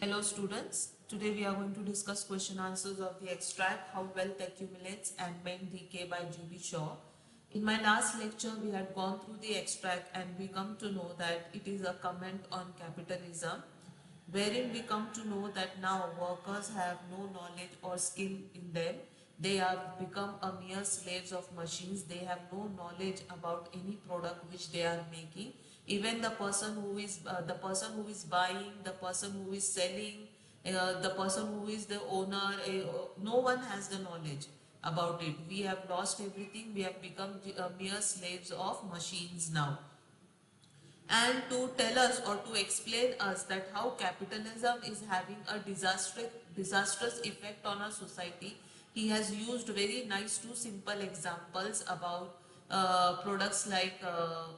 Hello students, today we are going to discuss question answers of the extract How Wealth Accumulates and Men Decay by G.B. Shaw. In my last lecture we had gone through the extract and we come to know that it is a comment on capitalism, wherein we come to know that now workers have no knowledge or skill in them. They have become a mere slaves of machines. They have no knowledge about any product which they are making. Even the person who is buying, the person who is selling, the person who is the owner, no one has the knowledge about it. We have lost everything. We have become mere slaves of machines now. And to tell us or to explain us that how capitalism is having a disastrous effect on our society, he has used very nice two simple examples about products like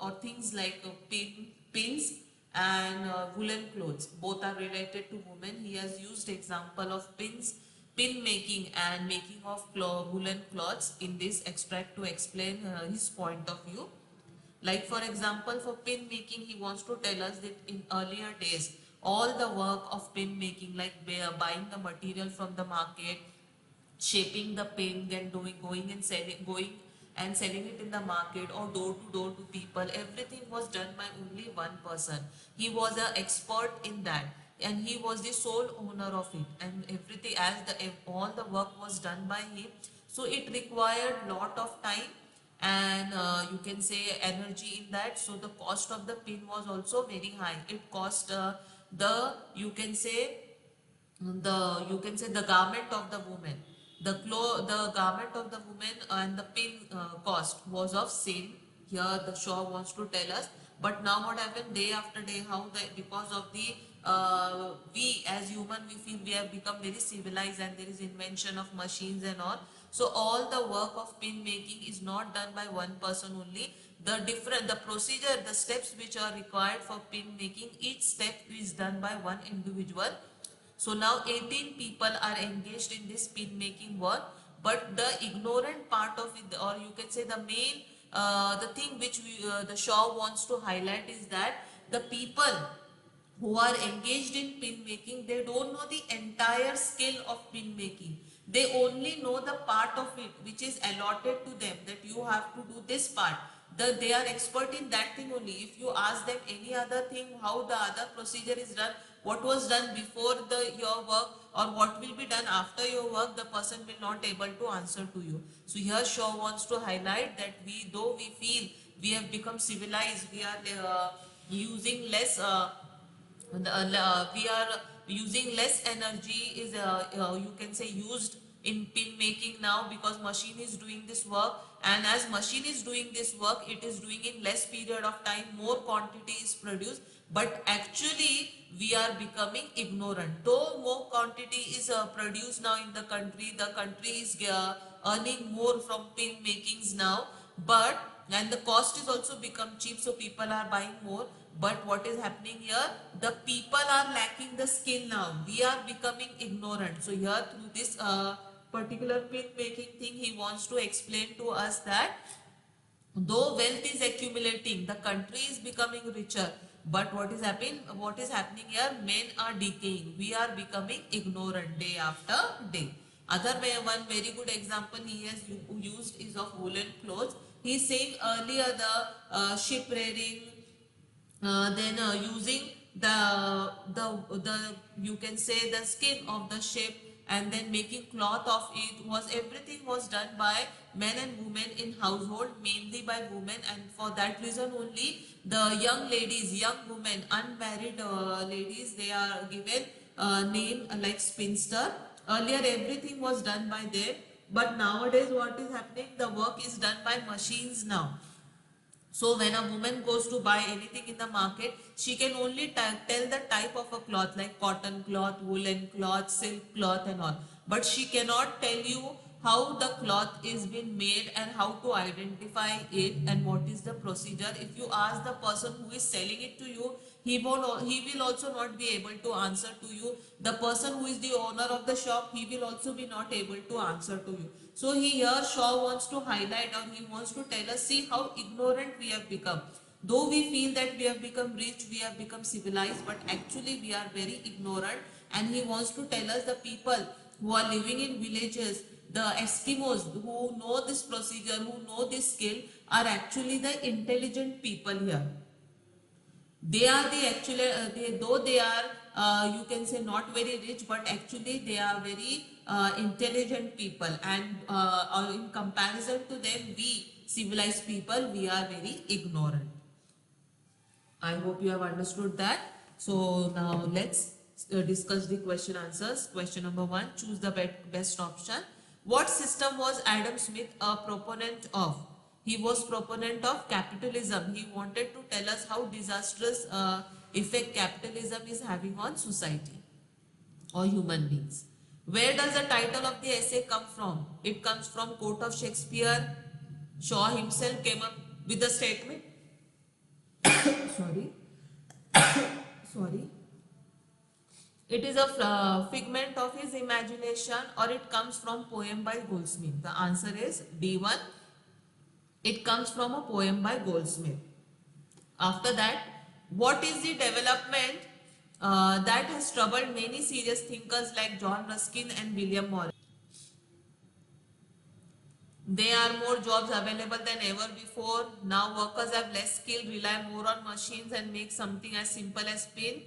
or things like pins and woolen clothes. Both are related to women. He has used example of pin making and making of woolen cloths in this extract to explain his point of view. Like for example, for pin making, he wants to tell us that in earlier days, all the work of pin making, like buying the material from the market, shaping the pin, then going and selling it in the market or door to door to people, everything was done by only one person. He was an expert in that, and he was the sole owner of it, and everything as the all the work was done by him. So it required lot of time and you can say energy in that. So the cost of the pin was also very high. It cost the you can say the garment of the woman, the garment of the woman and the pin cost was of same. Here the Shaw wants to tell us. But now what happened day after day, how the because of the we as human, we feel we have become very civilized and there is invention of machines and all. So all the work of pin making is not done by one person only. The procedure, the steps which are required for pin making, each step is done by one individual. So now 18 people are engaged in this pin making work, but the ignorant part of it, or you can say the main, the thing which the Shaw wants to highlight is that the people who are engaged in pin making, they don't know the entire skill of pin making. They only know the part of it which is allotted to them, that you have to do this part. They are expert in that thing only. If you ask them any other thing, how the other procedure is done, what was done before your work or what will be done after your work, the person will not able to answer to you. So here Shaw wants to highlight that though we feel we have become civilized, we are using less we are using less energy is you can say used in pin making now, because machine is doing this work, and as machine is doing this work, it is doing in less period of time, more quantity is produced, but actually we are becoming ignorant. Though more quantity is produced now in the country is earning more from pin makings now, but and the cost is also become cheap, so people are buying more. But what is happening here, the people are lacking the skill now, we are becoming ignorant. So here through this particular pin making thing, he wants to explain to us that though wealth is accumulating, the country is becoming richer, but what is happening here, men are decaying, we are becoming ignorant day after day. One very good example he has used is of woolen clothes. He is saying earlier the ship rearing, then using the you can say the skin of the sheep and then making cloth of it, was everything was done by men and women in household, mainly by women, and for that reason only the young ladies, young women, unmarried ladies, they are given name like spinster. Earlier everything was done by them, but nowadays what is happening, the work is done by machines now. So when a woman goes to buy anything in the market, she can only tell the type of a cloth, like cotton cloth, woolen cloth, silk cloth and all. But she cannot tell you how the cloth is being made and how to identify it and what is the procedure. If you ask the person who is selling it to you, he will also not be able to answer to you. The person who is the owner of the shop, he will also be not able to answer to you. So here Shaw wants to highlight, or he wants to tell us, see how ignorant we have become. Though we feel that we have become rich, we have become civilized, but actually we are very ignorant. and he wants to tell us the people who are living in villages, the Eskimos who know this procedure, who know this skill, are actually the intelligent people here. They are the actually, though they are, you can say not very rich, but actually they are very intelligent people, and in comparison to them, we civilized people, we are very ignorant. I hope you have understood that. So now let's discuss the question answers. Question number 1, choose the best option. What system was Adam Smith a proponent of? He was proponent of capitalism. He wanted to tell us how disastrous effect capitalism is having on society or human beings. Where does the title of the essay come from? It comes from quote of Shakespeare. Shaw himself came up with the statement. Sorry. Sorry. It is a figment of his imagination, or it comes from poem by Goldsmith. The answer is D1. It comes from a poem by Goldsmith. After that, what is the development that has troubled many serious thinkers like John Ruskin and William Morris? There are more jobs available than ever before. Now workers have less skill, rely more on machines and make something as simple as pin.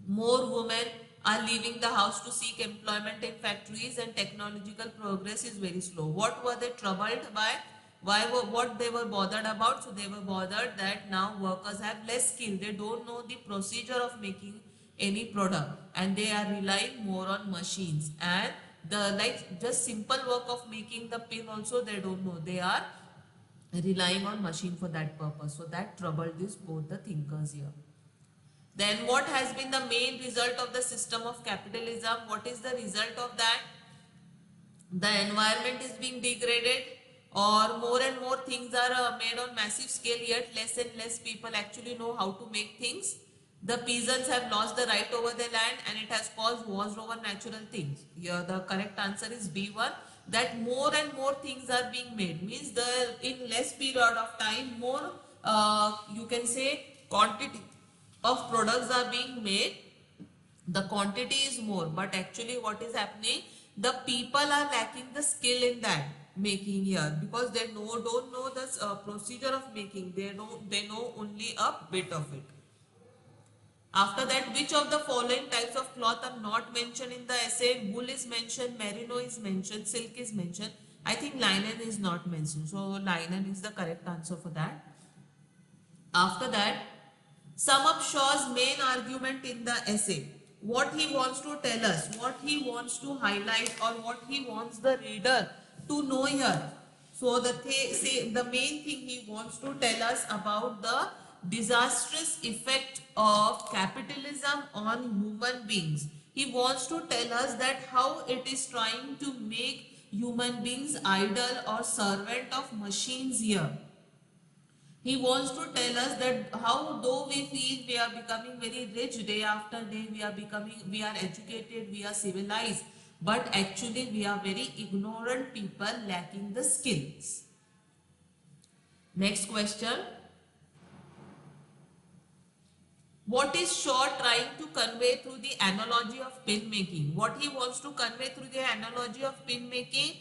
More women are leaving the house to seek employment in factories, and technological progress is very slow. What were they troubled by? What they were bothered about? So they were bothered that now workers have less skill. They don't know the procedure of making any product, and they are relying more on machines. And the just simple work of making the pin also they don't know. They are relying on machine for that purpose. So that troubled this both the thinkers here. Then what has been the main result of the system of capitalism? What is the result of that? The environment is being degraded, or more and more things are made on massive scale, yet less and less people actually know how to make things. The peasants have lost the right over their land, and it has caused wars over natural things. Here the correct answer is B1, that more and more things are being made. Means in less period of time, more you can say quantity of products are being made. The quantity is more, but actually what is happening, the people are lacking the skill in that making here, because they don't know the procedure of making. They know only a bit of it. After that, which of the following types of cloth are not mentioned in the essay? Wool is mentioned, merino is mentioned, silk is mentioned. I think linen is not mentioned, so linen is the correct answer for that. After that, sum up Shaw's main argument in the essay. What he wants to tell us, what he wants to highlight, or what he wants the reader to know here. So the main thing he wants to tell us about the disastrous effect of capitalism on human beings. He wants to tell us that how it is trying to make human beings idle or servant of machines here. He wants to tell us that how though we feel we are becoming very rich day after day, we are educated, we are civilized, but actually we are very ignorant people lacking the skills. Next question. What is Shaw trying to convey through the analogy of pin making? What he wants to convey through the analogy of pin making?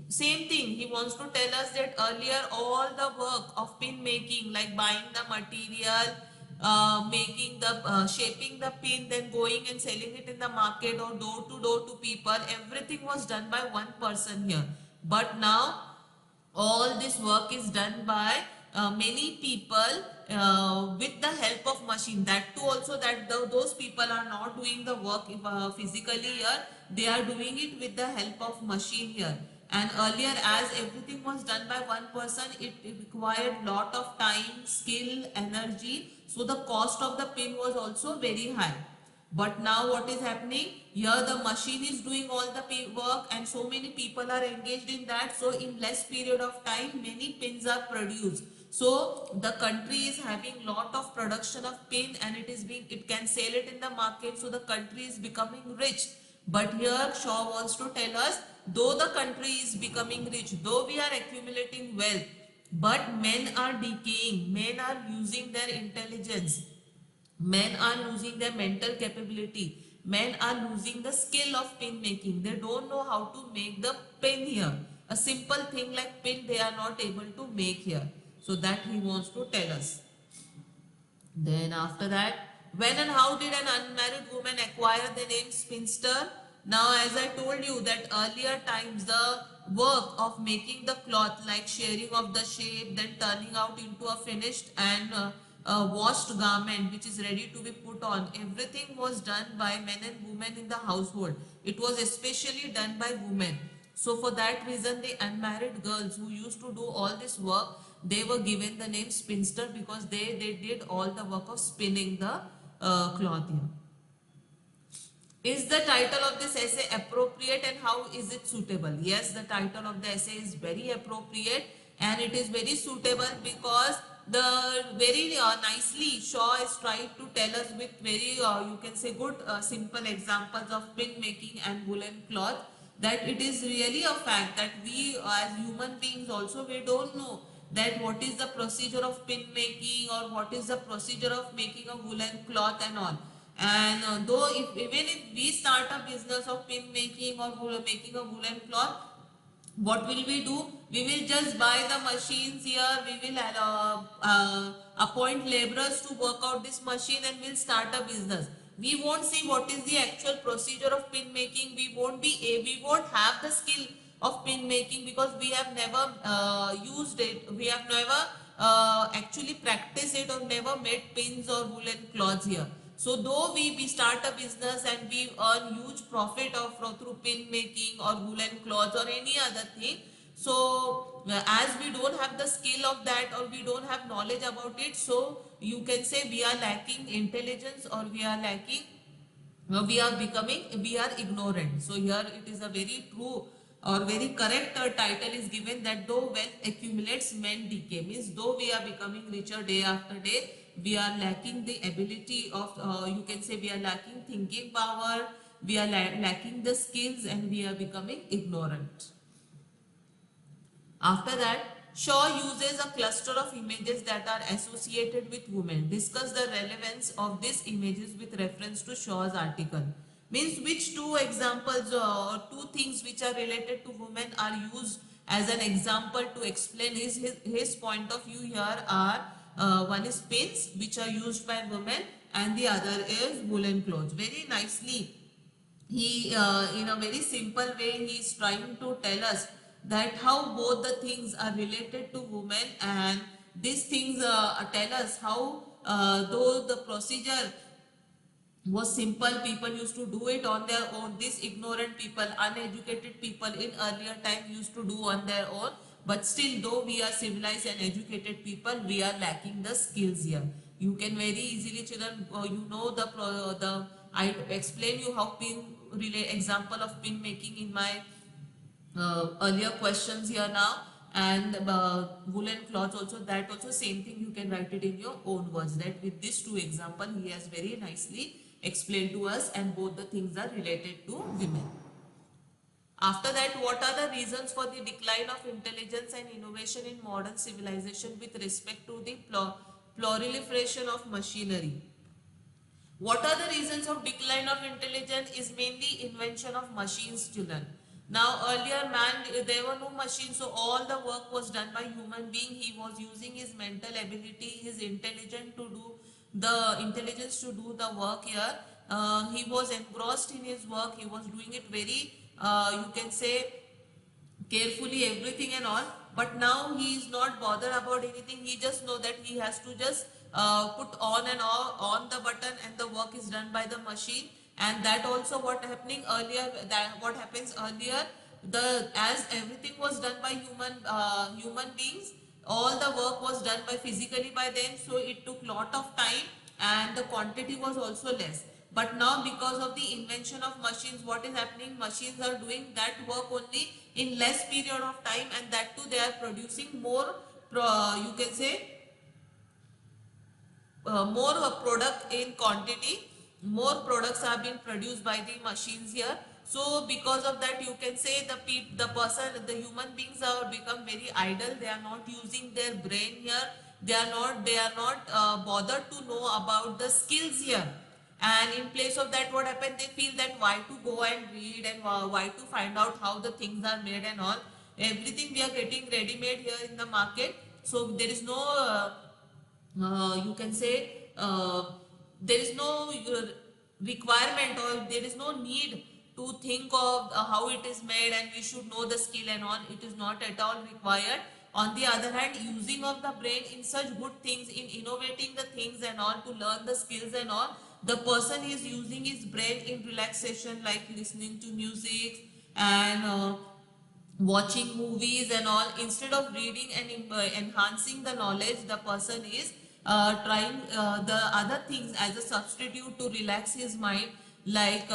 Same thing, he wants to tell us that earlier all the work of pin making, like buying the material, making the shaping the pin, then going and selling it in the market or door to people, everything was done by one person here. But now all this work is done by many people with the help of machine. That too also that those people are not doing the work physically here, they are doing it with the help of machine here. And earlier, as everything was done by one person, it required lot of time, skill, energy. So the cost of the pin was also very high. But now what is happening? Here the machine is doing all the work, and so many people are engaged in that. So in less period of time, many pins are produced. So the country is having lot of production of pin, and it can sell it in the market. So the country is becoming rich. But here Shaw wants to tell us, though the country is becoming rich, though we are accumulating wealth, but men are decaying, men are losing their intelligence, men are losing their mental capability, Men are losing the skill of pin making. They don't know how to make the pin here. A simple thing like pin they are not able to make here. So that he wants to tell us. Then after that, when and how did an unmarried woman acquire the name spinster? Now, as I told you that earlier times, the work of making the cloth, like shearing of the shape, then turning out into a finished and washed garment which is ready to be put on, everything was done by men and women in the household. It was especially done by women. So for that reason, the unmarried girls who used to do all this work, they were given the name spinster because they did all the work of spinning the cloth here. Is the title of this essay appropriate and how is it suitable? Yes, the title of the essay is very appropriate and it is very suitable because the very nicely Shaw is trying to tell us with very you can say good simple examples of pin making and woolen cloth, that it is really a fact that we as human beings also we don't know that what is the procedure of pin making or what is the procedure of making a woolen cloth and all. And though if even if we start a business of pin making or making a woolen cloth, what will we do? We will just buy the machines here. We will appoint laborers to work out this machine and we'll start a business. We won't see what is the actual procedure of pin making. We won't have the skill of pin making because we have never used it. We have never actually practiced it or never made pins or woolen cloths here. So though we start a business and we earn huge profit of through pin making or woolen cloths or any other thing, so as we don't have the skill of that or we don't have knowledge about it, so you can say we are lacking intelligence or we are lacking, we are ignorant. So here it is a very true or very correct title is given that though wealth accumulates, men decay. Means though we are becoming richer day after day, we are lacking the ability of, you can say we are lacking thinking power, we are lacking the skills and we are becoming ignorant. After that, Shaw uses a cluster of images that are associated with women. Discuss the relevance of these images with reference to Shaw's article. Means which two examples or two things which are related to women are used as an example to explain his point of view here are one is pins which are used by women and the other is woolen clothes. Very nicely he in a very simple way he is trying to tell us that how both the things are related to women, and these things tell us how though the procedure was simple, people used to do it on their own. These ignorant people, uneducated people in earlier time used to do on their own, but still though we are civilized and educated people, we are lacking the skills here. You can very easily, children, you know the I explain you how pin relate example of pin making in my earlier questions here now, and woolen cloths also, that also same thing you can write it in your own words, that with these two example he has very nicely explained to us and both the things are related to women. After that, what are the reasons for the decline of intelligence and innovation in modern civilization with respect to the proliferation of machinery? What are the reasons of decline of intelligence is mainly invention of machines, children. Now earlier man, there were no machines, so all the work was done by human being. He was using his mental ability, his intelligence to do the intelligence to do the work here. He was engrossed in his work. He was doing it very, you can say, carefully everything and all, but now he is not bothered about anything. He just know that he has to just put on and off on the button and the work is done by the machine. And that also what happening earlier, that what happens earlier, the as everything was done by human beings, all the work was done by physically by them, so it took lot of time and the quantity was also less. But now because of the invention of machines, what is happening, machines are doing that work only in less period of time, and that too they are producing more, you can say, more product in quantity. More products are being produced by the machines here. So because of that, you can say the human beings are become very idle. They are not using their brain here. They are not bothered to know about the skills here. And in place of that, what happened, they feel that why to go and read, and why to find out how the things are made and all. Everything we are getting ready made here in the market, so there is no you can say there is no requirement, or there is no need to think of how it is made and we should know the skill and all. It is not at all required. On the other hand, using of the brain in such good things, in innovating the things and all, to learn the skills and all, the person is using his brain in relaxation, like listening to music and watching movies and all. Instead of reading and enhancing the knowledge, the person is trying the other things as a substitute to relax his mind, like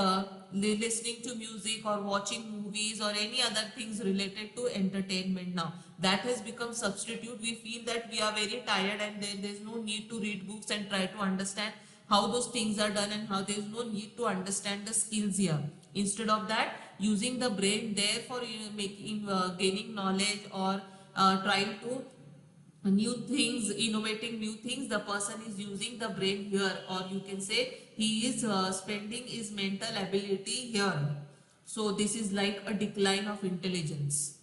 listening to music or watching movies or any other things related to entertainment. Now that has become substitute. We feel that we are very tired and there's no need to read books and try to understand how those things are done, and how there is no need to understand the skills here. Instead of that, using the brain there for making gaining knowledge, or trying to new things, innovating new things, the person is using the brain here, or you can say he is spending his mental ability here. So this is like a decline of intelligence.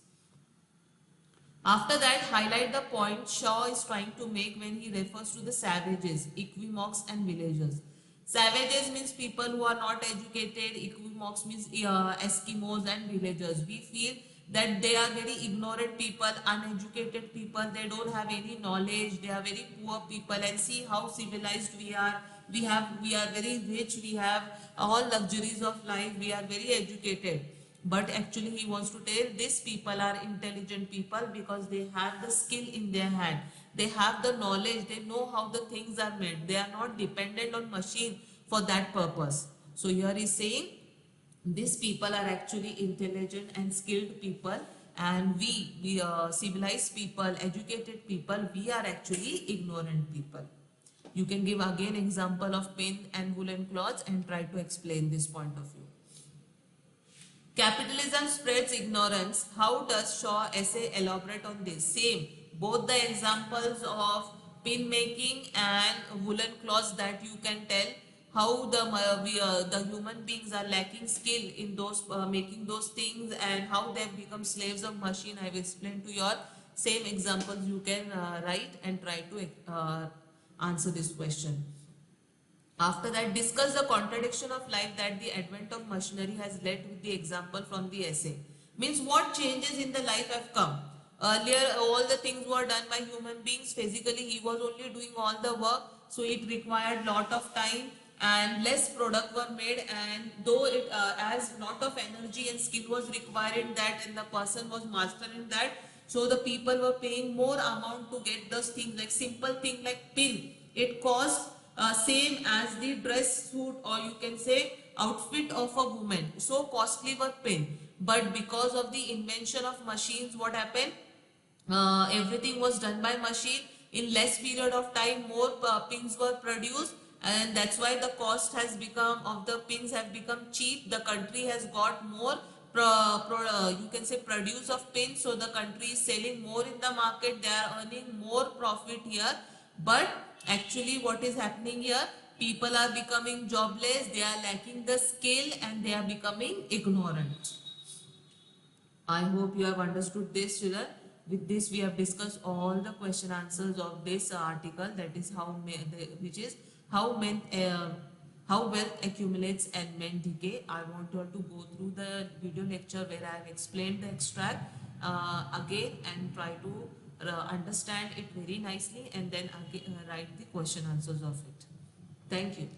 After that, highlight the point Shaw is trying to make when he refers to the savages, equimocs and villagers. Savages means people who are not educated, equimocs means Eskimos and villagers. We feel that they are very ignorant people, uneducated people, they don't have any knowledge, they are very poor people, and see how civilized we are. We are very rich, we have all luxuries of life, we are very educated. But actually he wants to tell these people are intelligent people because they have the skill in their hand, they have the knowledge, they know how the things are made, they are not dependent on machine for that purpose. So here he is saying these people are actually intelligent and skilled people, and we civilized people, educated people, we are actually ignorant people. You can give again example of pin and woolen cloths and try to explain this point of view. Capitalism spreads ignorance. How does Shaw essay elaborate on this? Same. Both the examples of pin making and woolen cloths, that you can tell how the human beings are lacking skill in those making those things, and how they have become slaves of machine. I will explain to you all. Same examples you can write and try to answer this question. After that, discuss the contradiction of life that the advent of machinery has led with the example from the essay. Means what changes in the life have come. Earlier, all the things were done by human beings. Physically, he was only doing all the work. So it required lot of time and less product were made. And though it as lot of energy and skill was required in that, and the person was master in that, so the people were paying more amount to get those things, like simple thing like pin. It cost same as the dress suit, or you can say outfit of a woman. So costly were pin. But because of the invention of machines, what happened? Everything was done by machine. In less period of time, more pins were produced, and that's why the cost has become of the pins have become cheap. The country has got more you can say produce of pins, so the country is selling more in the market, they are earning more profit here. But actually what is happening here, people are becoming jobless, they are lacking the skill, and they are becoming ignorant. I hope you have understood this, children. With this, we have discussed all the question answers of this article. That is which is how how wealth accumulates and men decay. I want you all to go through the video lecture where I have explained the extract again, and try to understand it very nicely, and then again, write the question answers of it. Thank you.